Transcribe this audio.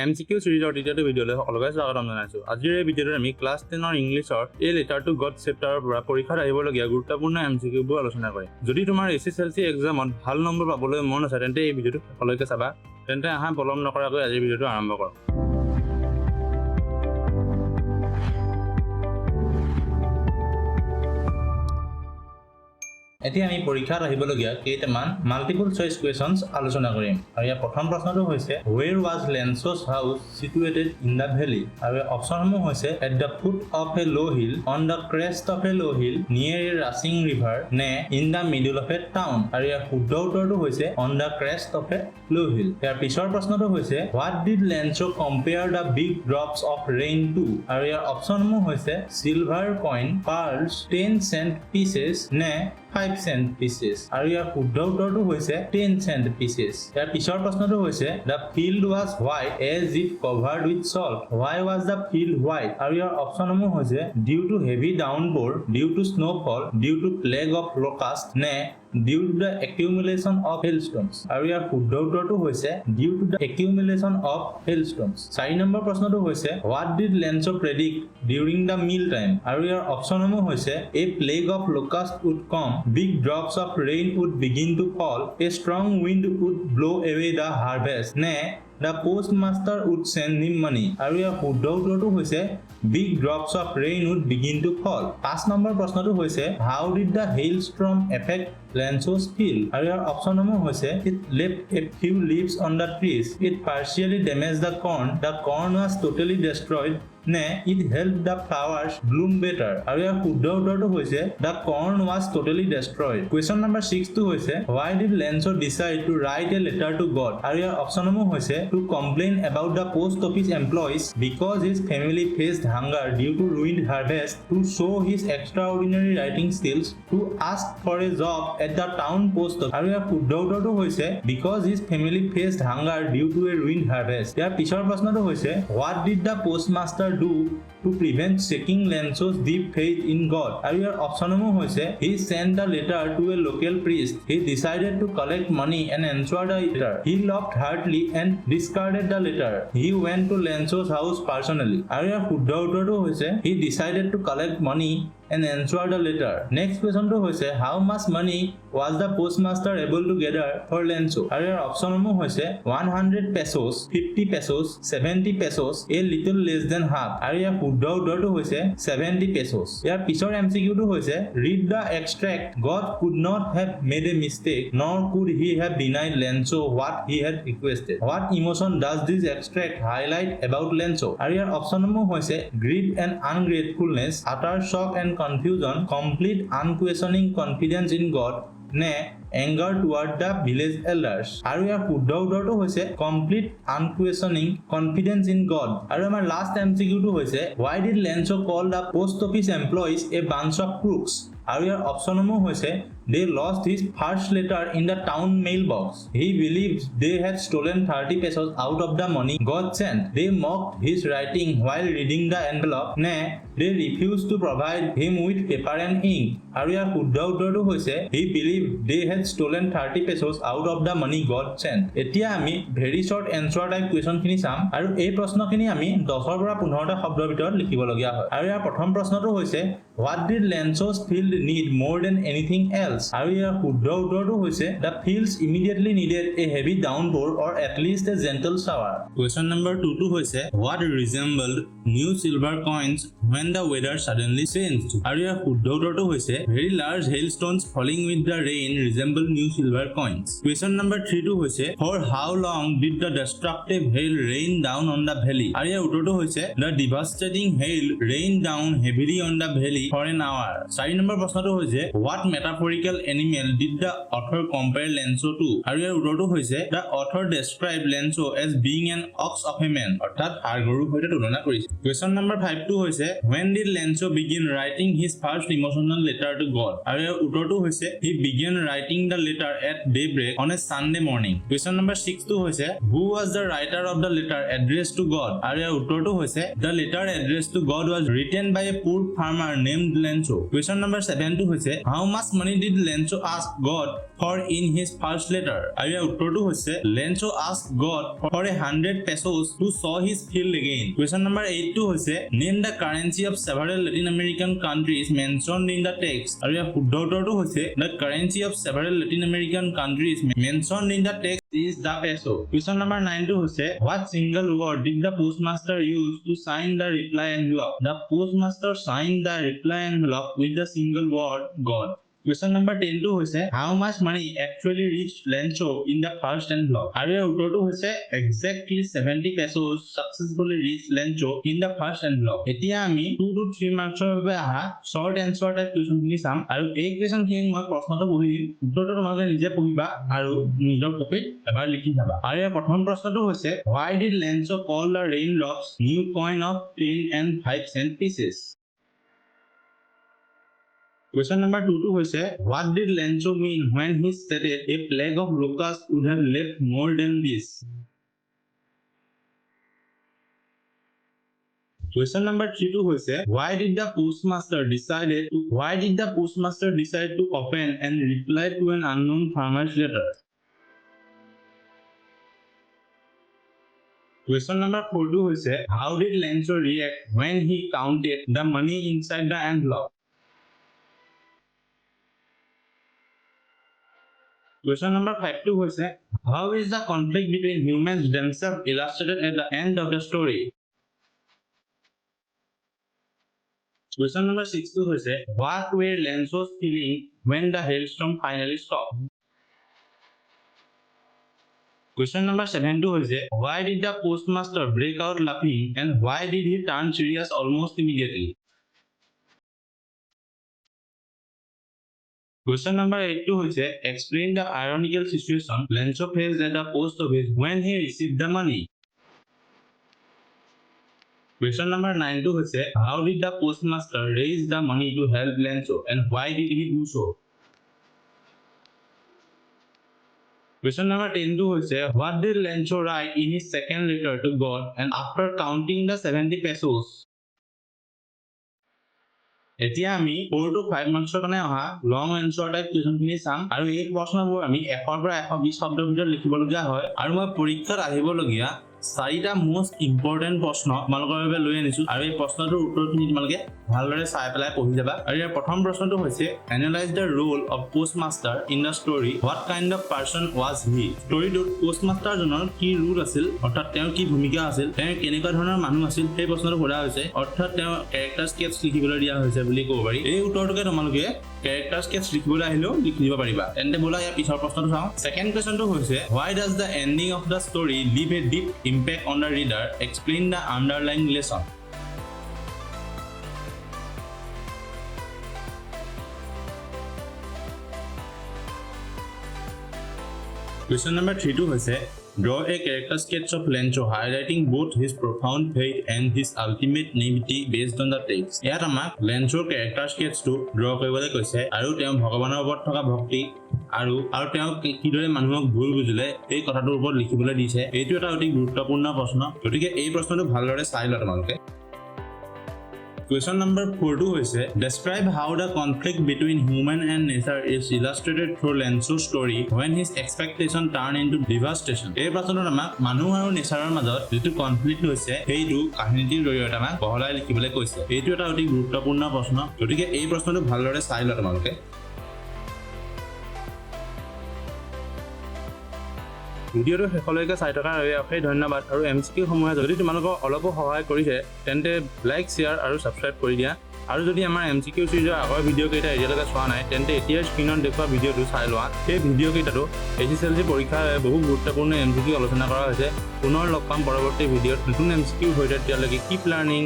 MCQ সিৰিজৰ দ্বিতীয়টো ভিডিঅ'লৈ সকলোকে স্বাগতম জনাইছো। আজিৰ এই ভিডিঅ'ত আমি ক্লাছ 10ৰ ইংলিছৰ এই লেটাৰ টু গড চেপ্টাৰৰ পৰা পৰীক্ষাত আহিবলগীয়া গুৰুত্বপূৰ্ণ MCQবোৰ আলোচনা কৰিম। যদি তোমাৰ HSLC এক্সামত ভাল নম্বৰ পাবলৈ মন আছে তেন্তে এই ভিডিঅ'টো সকলোকে চাবা। তেন্তে আহা পলম নকৰাকৈ আজিৰ ভিডিঅ'টো আৰম্ভ কৰোঁ। এতিয়া আমি পৰীক্ষাত আহিবলগীয়া কেইটামান মাল্টিপল চইচ কুৱেশ্যনছ আলোচনা কৰিম। আৰু ইয়াৰ প্ৰথম প্ৰশ্নটো হৈছে where was Lencho's house situated in the valley? আৰু অপচনসমূহ হৈছে at the foot of a low hill, on the crest of a low hill, near a rushing river, নে in the middle of a town। আৰু ইয়াৰ শুদ্ধ উত্তৰটো হৈছে on the crest of a low hill। ইয়াৰ পিছৰ প্ৰশ্নটো হৈছে what did Lencho compare the big drops of rain to? আৰু ইয়াৰ অপচনসমূহ হৈছে silver coin, pearls, 10 cent pieces, নে 5 cent pieces। আৰু ইয়াৰ শুদ্ধ উত্তৰটো হৈছে 10 cent pieces। ইয়াৰ পিছৰ প্ৰশ্নটো হৈছে the field was white as if covered with salt। Why was the field white? আৰু ইয়াৰ অপচনসমূহ হৈছে due to heavy downpour, due to snowfall, due to plague of locust, নে due to the accumulation of hailstones। আৰু ইয়াৰ শুদ্ধ উত্তৰটো হৈছে due to the accumulation of hailstones। 4 number প্ৰশ্নটো হৈছে what did Lencho predict during the meal time? আৰু ইয়াৰ অপচনসমূহ হৈছে a plague of locust would come, big drops of rain would begin to fall, a strong wind would blow away the harvest, নে the postmaster would send him money। আৰু ইয়াৰ শুদ্ধ উত্তৰটো হৈছে big drops of rain would begin to fall। 5 number প্ৰশ্নটো হৈছে how did the hailstorm affect Lencho's field? আৰু ইয়াৰ অপচনসমূহ হৈছে it left a few leaves on the trees, it partially damaged the corn was totally destroyed, নে it helped the flowers bloom better। আৰু ইয়াৰ শুদ্ধ উত্তৰটো হৈছে the corn was totally destroyed। question number 6 টো হৈছে why did Lencho decide to write a letter to God? আৰু ইয়াৰ অপচনসমূহ হৈছে to complain about the post office employees because his family faced hunger due to ruined harvest, to show his extraordinary writing skills, to ask for a job at the town post office। আৰু ইয়াৰ শুদ্ধ উত্তৰটো হৈছে because his family faced hunger due to a ruined harvest। ইয়াৰ পিছৰ প্ৰশ্নটো হৈছে what did the postmaster do to prevent shaking Lencho's deep faith in God? আৰু ইয়াৰ অপচনসমূহ হৈছে he sent the letter to a local priest, he decided to collect money and answer the letter, he laughed heartily and discarded the letter, he went to Lencho's house personally। আৰু ইয়াৰ শুদ্ধ উত্তৰটো হৈছে he decided to collect money and answer the letter। next question টো হৈছে how much money was the postmaster able to gather for Lencho? আৰু ইয়াৰ অপচনসমূহ হৈছে 100 pesos, 50 pesos, 70 pesos, a little less than half। আৰু ইয়াৰ শুদ্ধ উত্তৰটো হৈছে 70 pesos। ইয়াৰ পিছৰ MCQ টো হৈছে read the extract, God could not have made a mistake, nor could he have denied Lencho what he had requested। what emotion does this extract highlight about Lencho? আৰু ইয়াৰ অপচনসমূহ হৈছে greed and ungratefulness, utter shock and confusion, complete unquestioning confidence in God, নে anger toward the village elders। আৰু ইয়াৰ শুদ্ধ উত্তৰটো হৈছে complete unquestioning confidence in God। আৰু আমাৰ last MCQ টো হৈছে why did Lencho call the post office employees a bunch of crooks? আৰু ইয়াৰ অপচনসমূহ হৈছে they lost his first letter in the town mailbox, he believed they had stolen 30 pesos out of the money God sent, they mocked his writing while reading the envelope, নে they refused to provide him with paper and ink। আৰু ইয়াৰ শুদ্ধ উত্তৰটো হৈছে he believed they had stolen 30 pesos out of the money God sent। এতিয়া আমি very short answer type question খিনি চাম আৰু এই প্ৰশ্নখিনি আমি 10 ৰ পৰা 15টা শব্দৰ ভিতৰত লিখিবলগীয়া হয়। আৰু ইয়াৰ প্ৰথম প্ৰশ্নটো হৈছে what did Lencho's field need more than anything else? আৰু ইয়াৰ শুদ্ধ উত্তৰটো হৈছে the fields immediately needed a heavy downpour or at least a gentle shower। question number 2 টো হৈছে what resembled new silver coins when the weather suddenly changed? আৰু ইয়াৰ শুদ্ধ উত্তৰটো হৈছে very large hailstones falling with the rain resemble new silver coins। question number 3 টো হৈছে for how long did the destructive hail rain down on the valley? আৰু ইয়াৰ উত্তৰটো হৈছে the devastating hail rained down heavily on the valley for an hour। 4 number প্ৰশ্নটো হৈছে what metaphorical animal did the author compare Lencho to? আৰু ইয়াৰ উত্তৰটো হৈছে the author described Lencho as being an ox of a man, অৰ্থাৎ ষাঁড় গৰুৰ সৈতে তুলনা কৰিছে। question number 5 টো হৈছে when did Lencho begin writing his first emotional letter to God? আৰু ইয়াৰ উত্তৰটো হৈছে he began writing the letter at daybreak on a Sunday morning। question number 6 টো হৈছে who was the writer of the letter addressed to God? আৰু ইয়াৰ উত্তৰটো হৈছে the letter addressed to God was written by a poor farmer named Lencho। question number 7 টো হৈছে how much money did did Lencho ask God for in his first letter? আৰু ইয়াৰ উত্তৰটো হৈছে Lencho asked God for 100 pesos to sow his field again. Question number 8 টো হৈছে name the currency of several Latin American countries mentioned in the text. আৰু ইয়াৰ শুদ্ধ উত্তৰটো হৈছে the currency of several Latin American countries mentioned in the text is the peso. Question number 9 টো হৈছে what single word did the postmaster use to sign the reply envelope? The postmaster signed the reply envelope with the single word God. Question number 10 টো হৈছে how much money actually reached Lencho in the first envelope? আৰু ইয়াৰ উত্তৰটো হৈছে exactly 70 pesos successfully reached Lencho in the first envelope. এতিয়া আমি 2 to 3 মাৰ্কছৰ বাবে আহা short answer type কুৱেশ্যনখিনি চাম আৰু এই কুৱেশ্যনখিনি মই প্ৰশ্নটো পঢ়িম উত্তৰটো তোমালোকে নিজে পঢ়িবা আৰু নিজৰ কপিত এবাৰ লিখি যাবা। আৰু ইয়াৰ প্ৰথম প্ৰশ্নটো হৈছে why did Lencho call the raindrops new coin of 10 and 5 cent pieces? Question number 2 টো হৈছে what did Lencho mean when he stated a plague of locusts would have left more than this? Question number 3 টো হৈছে why did the postmaster decide to open and reply to an unknown farmer's letter? Question number 4 টো হৈছে how did Lencho react when he counted the money inside the envelope? Question number 5 টো হৈছে how is the conflict between humans themselves illustrated at the end of the story? Question number 6 টো হৈছে what were Lencho's feelings when the hailstorm finally stopped? Question number 7 টো হৈছে why did the postmaster break out laughing and why did he turn serious almost immediately? Question number 8 টো হৈছে explain the ironical situation Lencho faced at the post office when he received the money. Question number 9 টো হৈছে how did the postmaster raise the money to help Lencho and why did he do so? Question number 10 টো হৈছে what did Lencho write in his second letter to God and after counting the 70 pesos? এতিয়া আমি 4 to 5 মাৰ্কছৰ কাৰণে অহা লং answer type কুৱেশ্যনখিনি চাম আৰু এই প্ৰশ্নবোৰ আমি 1 পৰা 120 শব্দৰ ভিতৰত লিখিবলগীয়া হয় আৰু মই পৰীক্ষাত আহিবলগীয়া 4টা মোষ্ট ইম্পৰ্টেন্ট প্ৰশ্ন তোমালোকৰ বাবে লৈ আনিছো আৰু এই প্ৰশ্নটোৰ উত্তৰখিনি তোমালোকে ভালদৰে চাই পেলাই পঢ়ি যাবা আৰু ইয়াৰ প্ৰথম প্ৰশ্নটো হৈছে analyze the role of postmaster in the story what kind of person was he ষ্টৰীটোত postmaster জনৰ কি ৰোল আছিল অৰ্থাৎ তেওঁৰ কি ভূমিকা আছিল তেওঁ কেনেকুৱা ধৰণৰ মানুহ আছিল সেই প্ৰশ্নটো সোধা হৈছে অৰ্থাৎ তেওঁ ক্যাৰেক্টাৰ স্কেচ লিখিবলৈ দিয়া হৈছে বুলি ক'ব পাৰি এই উত্তৰটোকে তোমালোকে ক্যাৰেক্টাৰ স্কেচ লিখিবলৈ আহিলেও লিখি দিব পাৰিবা তেন্তে বলা ইয়াৰ পিছৰ প্ৰশ্নটো চাওঁ সেকেন্ড কোৱেশ্যনটো হৈছে why does the ending of the story leave a deep impact on the reader explain the underlying lesson? Question number 3 টো হৈছে draw a character sketch of Lencho highlighting both his profound faith and his ultimate naivety based on the text. ইয়াত আমাক Lenchoৰ character sketch টো draw কৰিবলৈ কৈছে আৰু তেওঁ ভগৱানৰ ওপৰত থকা ভক্তি আৰু তেওঁ কিদৰে মানুহক ভুল বুজিলে এই কথাটোৰ ওপৰত লিখিবলৈ দিছে এইটো এটা অতি গুৰুত্বপূৰ্ণ প্ৰশ্ন গতিকে এই প্ৰশ্নটো ভালদৰে চাই লোৱা তোমালোকে Question number 4 টো হৈছে describe how the conflict between human and nature is illustrated through Lencho's story when his expectation turned into devastation. এই প্ৰশ্নটোত আমাক মানুহ আৰু নেচাৰৰ মাজত যেটো কনফ্লিক্ট হৈছে সেইটো কাহিনীটিৰ জৰিয়তে আমাক বহলাই লিখিবলৈ কৈছে এইটো এটা অতি গুৰুত্বপূৰ্ণ প্ৰশ্ন গতিকে এই প্ৰশ্নটো ভালদৰে চাই লোৱা তোমালোকে ভিডিওটো শেষলৈকে চাই থকাৰ বাবে অশেষ ধন্যবাদ আৰু এমচিকিউ সমূহে যদি তোমালোকক অলপো সহায় কৰিছে তেন্তে লাইক শেয়াৰ আৰু সাবস্ক্ৰাইব কৰি দিয়া আৰু যদি আমাৰ এমচিকিউ সিৰিজৰ আগৰ ভিডিও কেইটা এতিয়ালৈকে চোৱা নাই তেন্তে এতিয়া স্ক্ৰিনত দেখুৱা ভিডিওটো চাই লোৱা এই ভিডিও কেইটাটো HSLC পৰীক্ষাৰ বহু গুৰুত্বপূৰ্ণ এমচিকিউ আলোচনা কৰা হৈছে পুনৰ লগ পাম পৰৱৰ্তী ভিডিওত নতুন এমচিকিউ হৈতে তেতিয়ালৈকে কিপ লাৰ্নিং